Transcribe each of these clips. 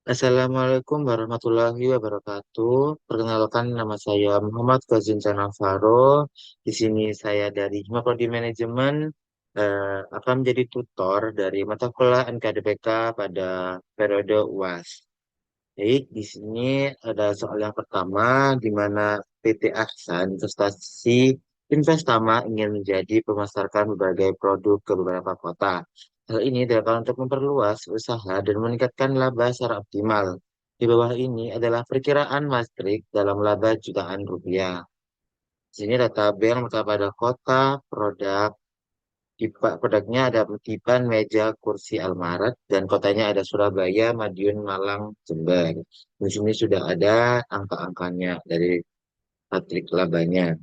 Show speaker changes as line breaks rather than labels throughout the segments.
Assalamualaikum warahmatullahi wabarakatuh. Perkenalkan nama saya Muhammad Fazin Canavaro. Di sini saya dari Hima Prodi Manajemen akan menjadi tutor dari mata kuliah NKDPK pada periode UAS. Baik, di sini ada soal yang pertama di mana PT Aksa Investama ingin menjadi pemasarkan berbagai produk ke beberapa kota. Hal ini dilakukan untuk memperluas usaha dan meningkatkan laba secara optimal. Di bawah ini adalah perkiraan Maastricht dalam laba jutaan rupiah. Di sini ada tabel maka pada kota, produk, produknya ada Dipan, meja, kursi, almarat, dan kotanya ada Surabaya, Madiun, Malang, Jember. Di sini sudah ada angka-angkanya dari matrik labanya.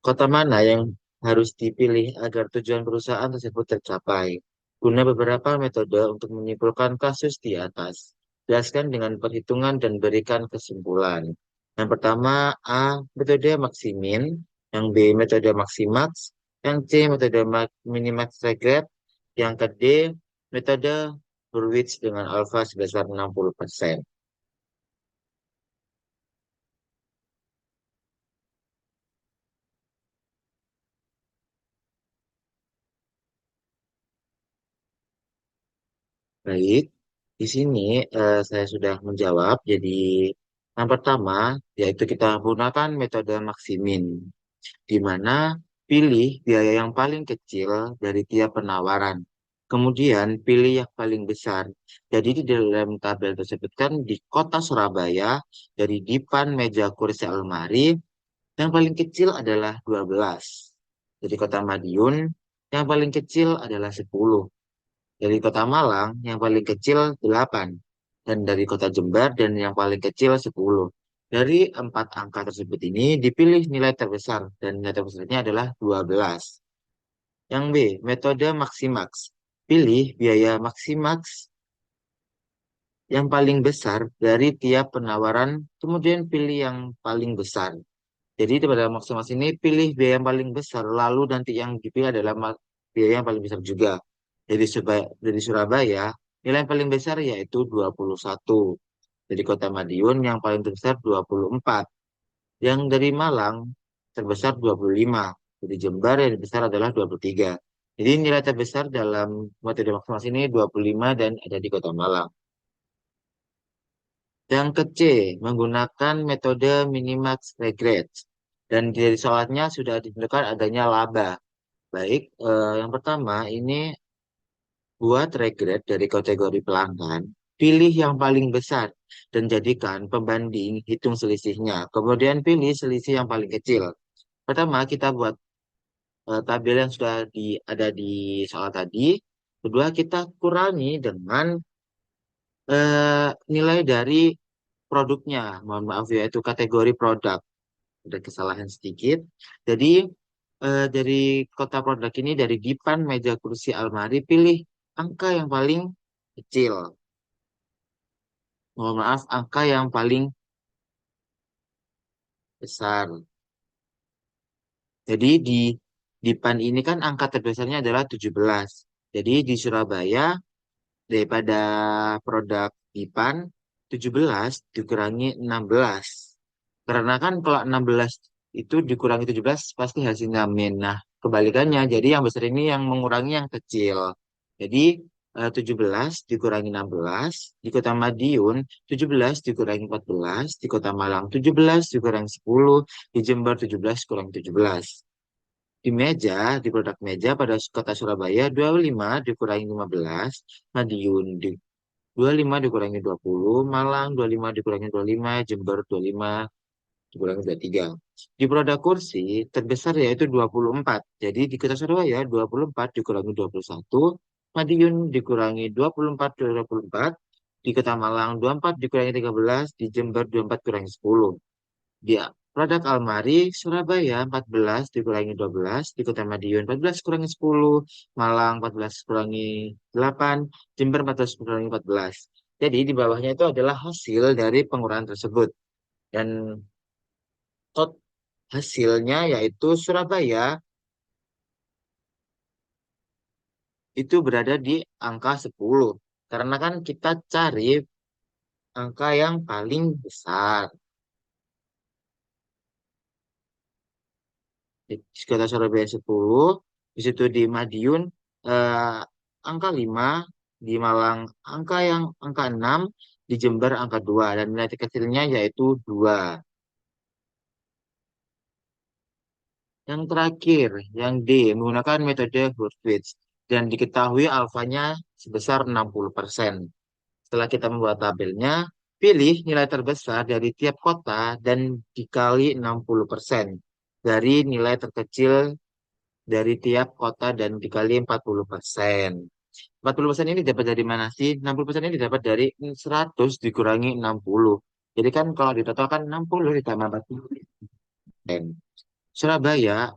Kota mana yang harus dipilih agar tujuan perusahaan tersebut tercapai? Guna beberapa metode untuk menyimpulkan kasus di atas. Jelaskan dengan perhitungan dan berikan kesimpulan. Yang pertama, A. Metode Maximin. Yang B. Metode Maximax. Yang C. Metode Minimax Regret. Yang ke D. Metode Hurwitz dengan alfa sebesar 60%. Baik, di sini saya sudah menjawab. Jadi, yang pertama yaitu kita menggunakan metode Maximin, di mana pilih biaya yang paling kecil dari tiap penawaran. Kemudian pilih yang paling besar. Jadi di dalam tabel tersebut kan di kota Surabaya, dari dipan, meja, kursi, almari, yang paling kecil adalah 12. Dari kota Madiun, yang paling kecil adalah 10. Dari kota Malang yang paling kecil 8. Dan dari kota Jember dan yang paling kecil 10. Dari empat angka tersebut ini dipilih nilai terbesar dan nilai terbesarnya adalah 12. Yang B, metode Maximax. Pilih biaya Maximax yang paling besar dari tiap penawaran, kemudian pilih yang paling besar. Jadi pada Maximax ini pilih biaya yang paling besar, lalu nanti yang dipilih adalah biaya yang paling besar juga. Dari Surabaya, nilai yang paling besar yaitu 21. Dari Kota Madiun yang paling terbesar 24. Yang dari Malang terbesar 25. Dari Jember yang terbesar adalah 23. Jadi nilai terbesar dalam metode maksimal ini 25 dan ada di Kota Malang. Yang ke C, menggunakan metode minimax regret. Dan dari soalnya sudah ditentukan adanya laba. Baik, yang pertama ini buat regret dari kategori pelanggan, pilih yang paling besar dan jadikan pembanding hitung selisihnya. Kemudian pilih selisih yang paling kecil. Pertama, kita buat tabel yang sudah ada di soal tadi. Kedua, kita kurangi dengan nilai dari produknya. Mohon maaf ya, itu kategori produk. Ada kesalahan sedikit. Jadi, dari kota produk ini, dari dipan, meja, kursi, almari, pilih angka yang paling kecil. Mohon maaf, angka yang paling besar. Jadi di PAN ini kan angka terbesarnya adalah 17. Jadi di Surabaya daripada produk di PAN 17 dikurangi 16. Karena kan kalau 16 itu dikurangi 17 pasti hasilnya min. Nah, kebalikannya. Jadi yang besar ini yang mengurangi yang kecil. Jadi 17 dikurangi 16 di Kota Madiun, 17 dikurangi 14 di Kota Malang, 17 dikurangi 10 di Jember, 17 kurang 17. Di meja, di produk meja pada Kota Surabaya 25 dikurangi 15, Madiun 25 dikurangi 20, Malang 25 dikurangi 25, Jember 25 dikurangi 23. Di produk kursi terbesar yaitu 24. Jadi di Kota Surabaya 24 dikurangi 21, Madiun dikurangi 24 24, di Kota Malang 24 dikurangi 13, di Jember 24 kurangi 10. Di produk almari Surabaya 14 dikurangi 12, di Kota Madiun 14 kurangi 10, Malang 14 kurangi 8, Jember 14 kurangi 14. Jadi di bawahnya itu adalah hasil dari pengurangan tersebut. Dan tot hasilnya yaitu Surabaya itu berada di angka 10. Karena kan kita cari angka yang paling besar. Di Kota Surabaya 10, di situ di Madiun eh, angka 5, di Malang angka 6, di Jember angka 2 dan nilai kecilnya yaitu 2. Yang terakhir, yang D, menggunakan metode Hurwitz dan diketahui alfanya sebesar 60%. Setelah kita membuat tabelnya, pilih nilai terbesar dari tiap kota dan dikali 60% dari nilai terkecil dari tiap kota dan dikali 40%. 40% ini dapat dari mana sih? 60% ini dapat dari 100 dikurangi 60. Jadi kan kalau ditotalkan 60 ditambah 40%. Surabaya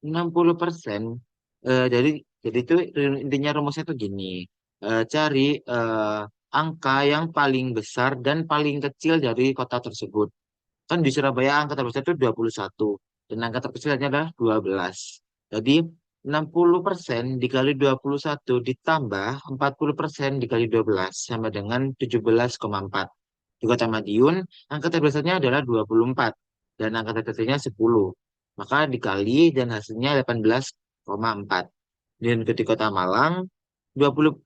60%. Jadi itu intinya rumusnya tuh gini. Cari eh, angka yang paling besar dan paling kecil dari kota tersebut. Kan di Surabaya angka terbesar itu 21 dan angka terkecilnya adalah 12. Jadi 60% dikali 21 ditambah 40% dikali 12 sama dengan 17,4. Di Kota Madiun, angka terbesarnya adalah 24 dan angka terkecilnya 10. Maka dikali dan hasilnya 18,4. Dan di Kota Malang, 20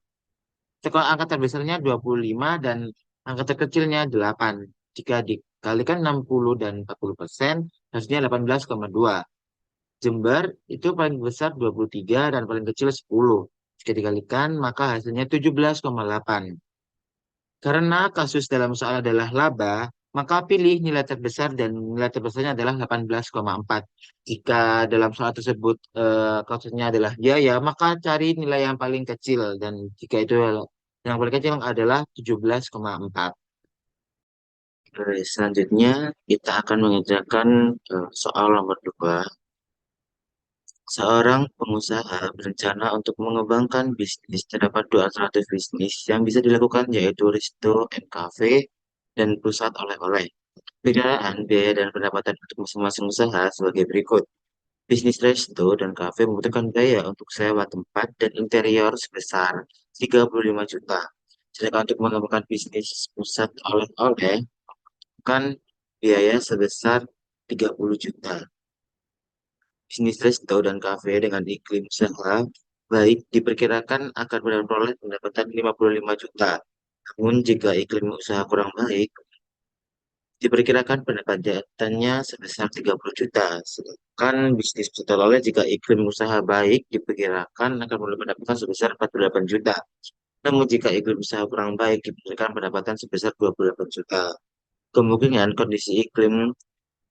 angka terbesarnya 25 dan angka terkecilnya 8. Jika dikalikan 60 dan 40%, hasilnya 18,2. Jember itu paling besar 23 dan paling kecil 10. Jika dikalikan, maka hasilnya 17,8. Karena kasus dalam soal adalah laba, maka pilih nilai terbesar dan nilai terbesarnya adalah 18,4. Jika dalam soal tersebut kasusnya adalah biaya, maka cari nilai yang paling kecil dan jika itu yang paling kecil adalah 17,4. Oke, selanjutnya kita akan mengerjakan soal nomor 2. Seorang pengusaha berencana untuk mengembangkan bisnis. Terdapat dua alternatif bisnis yang bisa dilakukan, yaitu resto and cafe dan pusat oleh-oleh. Perbedaan biaya dan pendapatan untuk masing-masing usaha sebagai berikut. Bisnis resto dan kafe membutuhkan biaya untuk sewa tempat dan interior sebesar 35 juta. Sedangkan untuk mengembangkan bisnis pusat oleh-oleh, kan biaya sebesar 30 juta. Bisnis resto dan kafe dengan iklim usaha baik diperkirakan akan memperoleh pendapatan 55 juta. Namun jika iklim usaha kurang baik, diperkirakan pendapatannya sebesar 30 juta. Sedangkan bisnis pusat oleh jika iklim usaha baik diperkirakan akan memperoleh pendapatan sebesar 48 juta. Namun jika iklim usaha kurang baik diperkirakan pendapatan sebesar 28 juta. Kemungkinan kondisi iklim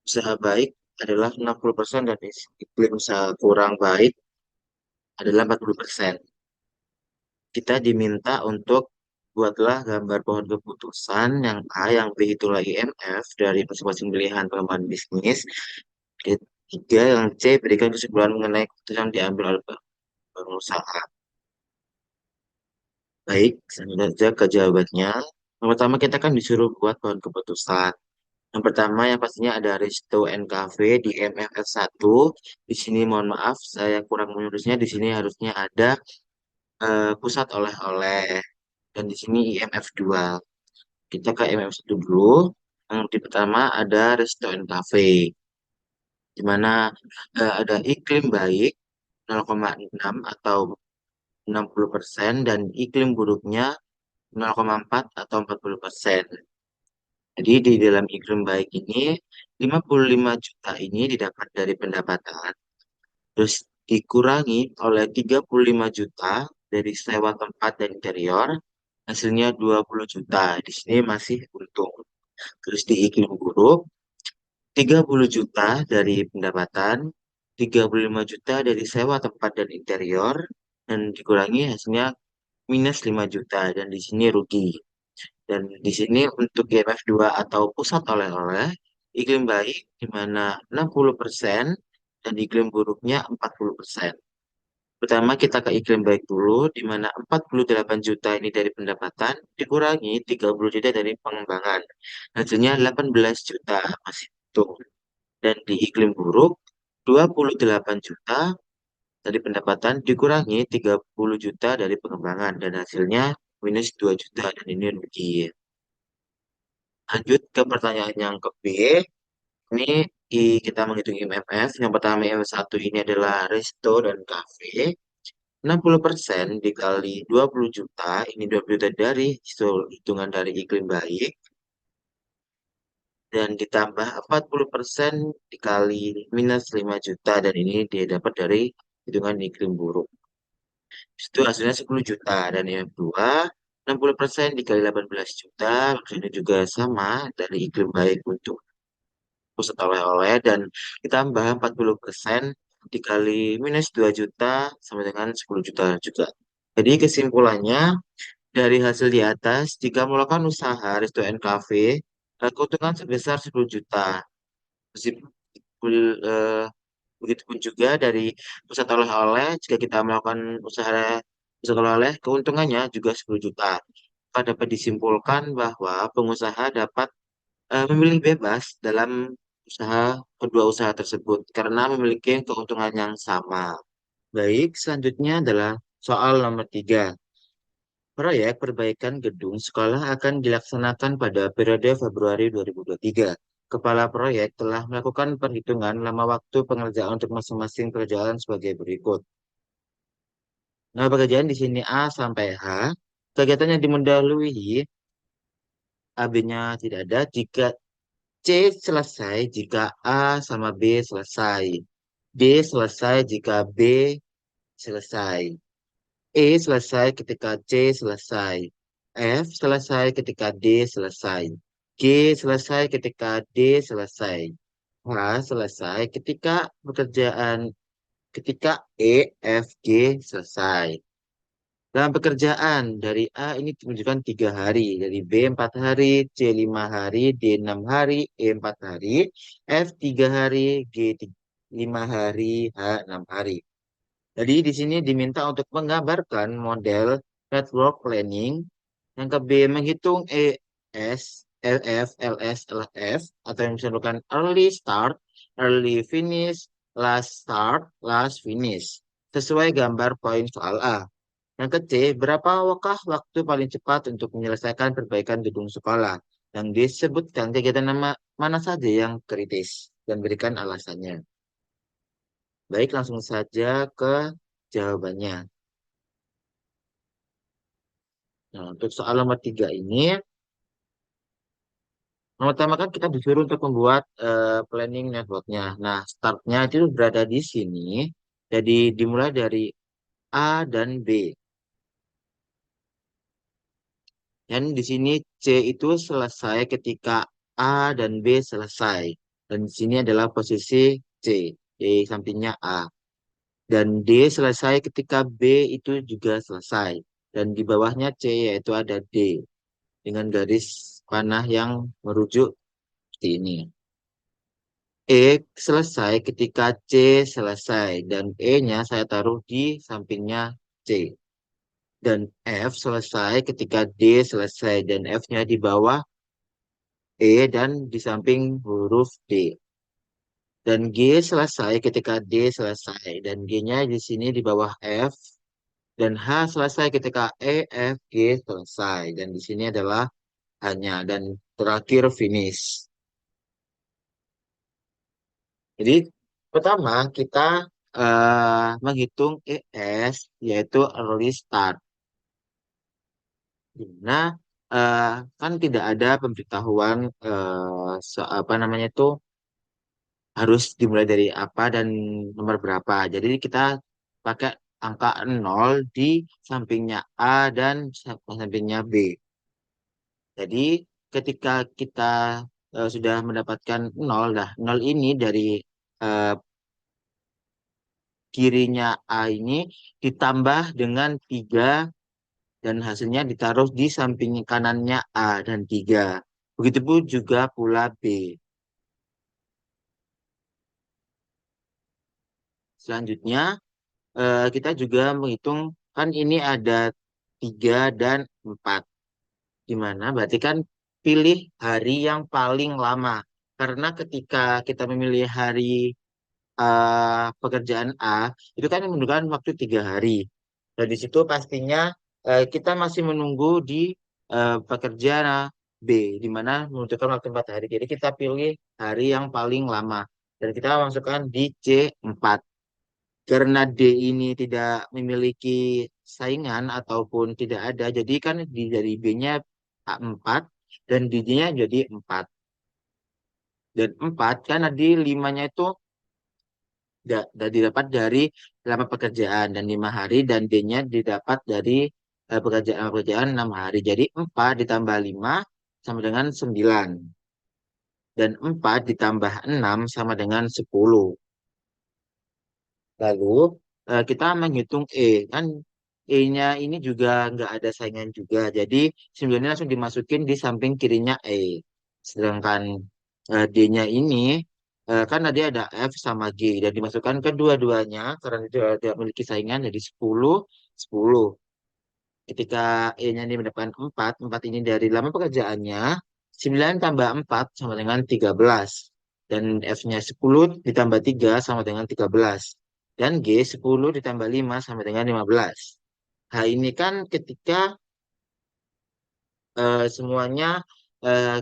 usaha baik adalah 60% dan iklim usaha kurang baik adalah 40%. Kita diminta untuk buatlah gambar pohon keputusan yang A, yang B itulah IMF dari masing-masing pilihan pengembangan bisnis. Ketiga, yang C berikan kesimpulan mengenai keputusan yang diambil oleh pengusaha. Baik, selanjutnya saja ke jawabannya. Yang pertama kita kan disuruh buat pohon keputusan. Yang pertama yang pastinya ada Resto and Cafe di MFS 1. Di sini mohon maaf saya kurang menulisnya. Di sini harusnya ada pusat oleh-oleh. Dan di sini IMF 2. Kita ke IMF 1 dulu. Yang di pertama ada Resto and Cafe. Di mana ada iklim baik 0,6 atau 60% dan iklim buruknya 0,4 atau 40%. Jadi di dalam iklim baik ini 55 juta ini didapat dari pendapatan, terus dikurangi oleh 35 juta dari sewa tempat dan interior, hasilnya 20 juta. Di sini masih untung. Terus di iklim buruk 30 juta dari pendapatan, 35 juta dari sewa tempat dan interior, dan dikurangi hasilnya minus 5 juta dan di sini rugi. Dan di sini untuk IMF 2 atau pusat oleh-oleh, iklim baik di mana 60% dan iklim buruknya 40%. Pertama kita ke iklim baik dulu, di mana 48 juta ini dari pendapatan, dikurangi 30 juta dari pengembangan. Hasilnya 18 juta, masih untung. Dan di iklim buruk, 28 juta dari pendapatan dikurangi 30 juta dari pengembangan. Dan hasilnya minus 2 juta dan ini rugi. Lanjut ke pertanyaan yang ke B. Ini kita menghitung IMF. Yang pertama IMF 1 ini adalah resto dan cafe. 60% dikali 20 juta, ini 20 juta dari hitungan dari iklim baik, dan ditambah 40% dikali minus 5 juta, dan ini dia dapat dari hitungan iklim buruk. Itu hasilnya 10 juta, dan yang kedua 60% dikali 18 juta, maksudnya juga sama dari iklim baik untuk pusat oleh-oleh, dan ditambah 40% dikali minus 2 juta sama dengan 10 juta juga. Jadi kesimpulannya, dari hasil di atas, jika melakukan usaha resto and cafe, keuntungan sebesar 10 juta. Meskipun, eh, begitupun juga dari pusat oleh-oleh, jika kita melakukan usaha pusat oleh-oleh, keuntungannya juga 10 juta. Maka dapat disimpulkan bahwa pengusaha dapat memilih bebas dalam kedua usaha tersebut karena memiliki keuntungan yang sama. Baik, selanjutnya adalah soal nomor 3. Proyek perbaikan gedung sekolah akan dilaksanakan pada periode Februari 2023. Kepala proyek telah melakukan perhitungan lama waktu pengerjaan untuk masing-masing pekerjaan sebagai berikut. Nah, pekerjaan di sini A sampai H. Kegiatan yang dimendahului AB-nya tidak ada jika C selesai jika A sama B selesai. D selesai jika B selesai. E selesai ketika C selesai. F selesai ketika D selesai. G selesai ketika D selesai. H selesai ketika E, F, G selesai. Dalam pekerjaan dari A ini menunjukkan 3 hari, dari B 4 hari, C 5 hari, D 6 hari, E 4 hari, F 3 hari, G 5 hari, H 6 hari. Jadi di sini diminta untuk menggambarkan model network planning. Yang ke B menghitung ES, LF, LS, LF atau yang disebutkan early start, early finish, last start, last finish. Sesuai gambar poin soal A. Yang ke C, berapa waktu paling cepat untuk menyelesaikan perbaikan gedung sekolah? Yang disebutkan kegiatan mana saja yang kritis dan berikan alasannya. Baik, langsung saja ke jawabannya. Nah, untuk soal nomor 3 ini, yang pertama kan kita disuruh untuk membuat planning networknya. Nah, startnya itu berada di sini. Jadi dimulai dari A dan B. Dan di sini C itu selesai ketika A dan B selesai. Dan di sini adalah posisi C di sampingnya A. Dan D selesai ketika B itu juga selesai. Dan di bawahnya C yaitu ada D dengan garis panah yang merujuk seperti ini. E selesai ketika C selesai dan E-nya saya taruh di sampingnya C. Dan F selesai ketika D selesai dan F-nya di bawah E dan di samping huruf D. Dan G selesai ketika D selesai dan G-nya di sini di bawah F, dan H selesai ketika E, F, G selesai, dan di sini adalah hanya, dan terakhir finish. Jadi pertama kita menghitung ES yaitu early start. Nah, eh, kan tidak ada pemberitahuan apa namanya itu harus dimulai dari apa dan nomor berapa. Jadi kita pakai angka 0 di sampingnya A dan sampingnya B. Jadi ketika kita sudah mendapatkan 0, dah 0 ini dari eh, kirinya A ini ditambah dengan 3 dan hasilnya ditaruh di samping kanannya A dan 3. Begitupun juga pula B. Selanjutnya kita juga menghitung kan ini ada 3 dan 4. Gimana? Berarti kan pilih hari yang paling lama. Karena ketika kita memilih hari pekerjaan A, itu kan membutuhkan waktu 3 hari. Dan di situ pastinya kita masih menunggu di pekerja B, di mana membutuhkan waktu 4 hari. Jadi kita pilih hari yang paling lama. Dan kita masukkan di C4. Karena D ini tidak memiliki saingan ataupun tidak ada, jadi kan di dari B-nya A4 dan D-nya jadi 4. Dan 4 kan di limanya itu didapat dari lama pekerjaan dan 5 hari dan D-nya didapat dari pekerjaan 6 hari. Jadi 4 ditambah 5 sama dengan 9 dan 4 ditambah 6 sama dengan 10. Lalu kita menghitung kan E-nya ini juga nggak ada saingan juga. Jadi 9 ini langsung dimasukin di samping kirinya E. Sedangkan D-nya ini kan tadi ada F sama G dan dimasukkan kedua-duanya karena tidak memiliki saingan jadi 10, 10. Ketika E-nya ini mendapatkan 4, 4 ini dari lama pekerjaannya, 9 tambah 4 sama dengan 13. Dan F-nya 10 ditambah 3 sama dengan 13. Dan G 10 ditambah 5 sama dengan 15. Nah, ini kan ketika semuanya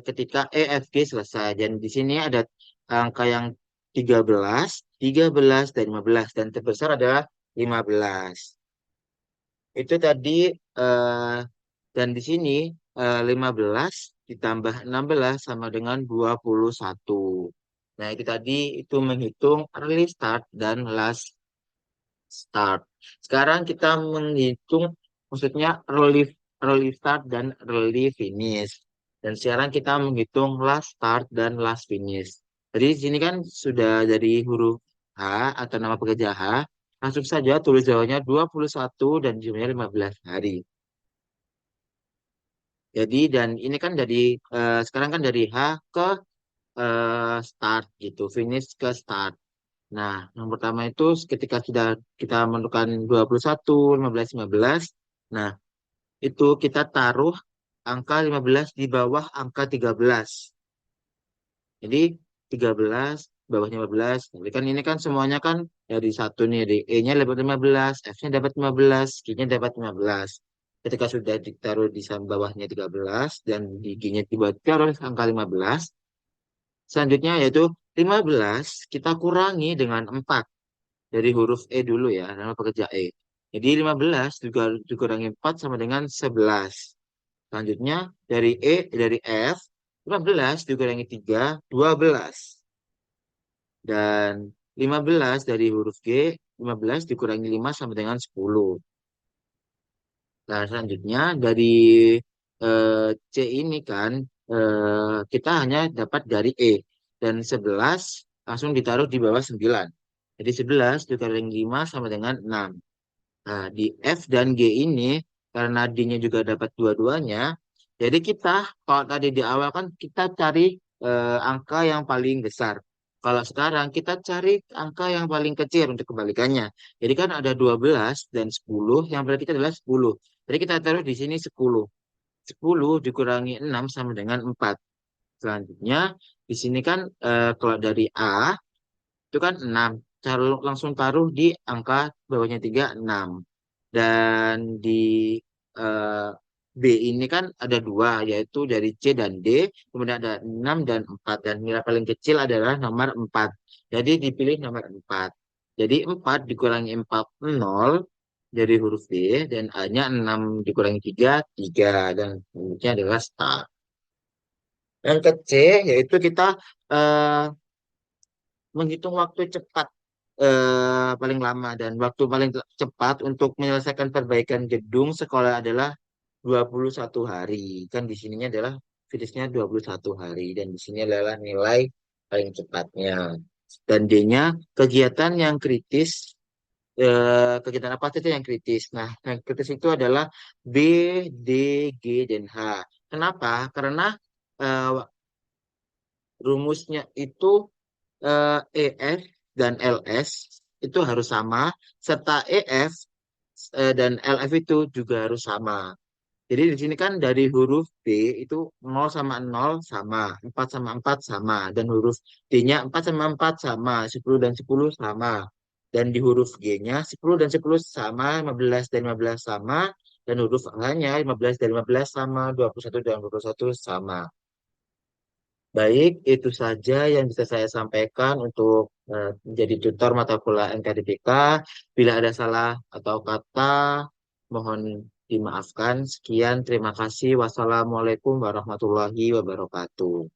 ketika E, F, G selesai. Dan di sini ada angka yang 13, 13, dan 15. Dan terbesar adalah 15. Itu tadi eh, dan di sini 15 ditambah 16 sama dengan 21. Nah, itu tadi itu menghitung early start dan last start. Sekarang kita menghitung maksudnya early start dan early finish. Dan sekarang kita menghitung last start dan last finish. Jadi di sini kan sudah dari huruf H atau nama pekerja H, langsung saja tulis jawabnya 21 dan jumlahnya 15 hari. Jadi dan ini kan dari sekarang kan dari H ke start gitu, finish ke start. Nah, yang pertama itu ketika sudah kita menentukan 21, 15, 15. Nah, itu kita taruh angka 15 di bawah angka 13. Jadi 13 bawahnya 15. Jadi kan ini kan semuanya kan dari satu nih, dari E-nya dapat 15, F-nya dapat 15, G-nya dapat 15. Ketika sudah ditaruh di bawahnya 13 dan di G-nya ditaruh angka 15, selanjutnya yaitu 15 kita kurangi dengan 4 dari huruf E dulu ya, nama pekerja E. Jadi 15 juga dikurangi 4 sama dengan 11. Selanjutnya dari F, 15 dikurangi 3, 12. Dan 15 dari huruf G, 15 dikurangi 5 sama dengan 10. Nah, selanjutnya dari C ini kan kita hanya dapat dari E. Dan 11 langsung ditaruh di bawah 9. Jadi 11 dikurangi 5 sama dengan 6. Nah, di F dan G ini, karena D-nya juga dapat dua-duanya, jadi kita, kalau tadi di awal kan kita cari angka yang paling besar. Kalau sekarang kita cari angka yang paling kecil untuk kebalikannya. Jadi kan ada 12 dan 10, yang berarti kita adalah 10. Jadi kita taruh di sini 10. 10 dikurangi 6 sama dengan 4. Selanjutnya, di sini kan kalau dari A, itu kan 6. Langsung taruh di angka bawahnya 3 6. Dan di eh, B ini kan ada dua, yaitu dari C dan D, kemudian ada 6 dan 4. Dan nilai paling kecil adalah nomor 4. Jadi dipilih nomor 4. Jadi 4 dikurangi 4, 0 dari huruf D, dan A-nya 6 dikurangi 3 3. Dan selanjutnya adalah star. Yang ke C, yaitu kita eh, menghitung waktu cepat paling lama dan waktu paling cepat untuk menyelesaikan perbaikan gedung sekolah adalah 21 hari. Kan di sininya adalah finishnya 21 hari dan di sini adalah nilai paling cepatnya. Dan D-nya kegiatan yang kritis, kegiatan apa saja yang kritis. Nah, yang kritis itu adalah B, D, G, dan H. Kenapa? Karena eh, rumusnya itu EF dan LS itu harus sama, serta EF dan LF itu juga harus sama. Jadi di sini kan dari huruf B itu 0 sama 0 sama, 4 sama 4 sama, dan huruf D-nya 4 sama 4 sama, 10 dan 10 sama. Dan di huruf G-nya 10 dan 10 sama, 15 dan 15 sama, Dan huruf A-nya 15 dan 15 sama, 21 dan 21 sama. Baik, itu saja yang bisa saya sampaikan untuk menjadi tutor mata kuliah NKDPK. Bila ada salah atau kata, mohon dimaafkan. Sekian, terima kasih. Wassalamualaikum warahmatullahi wabarakatuh.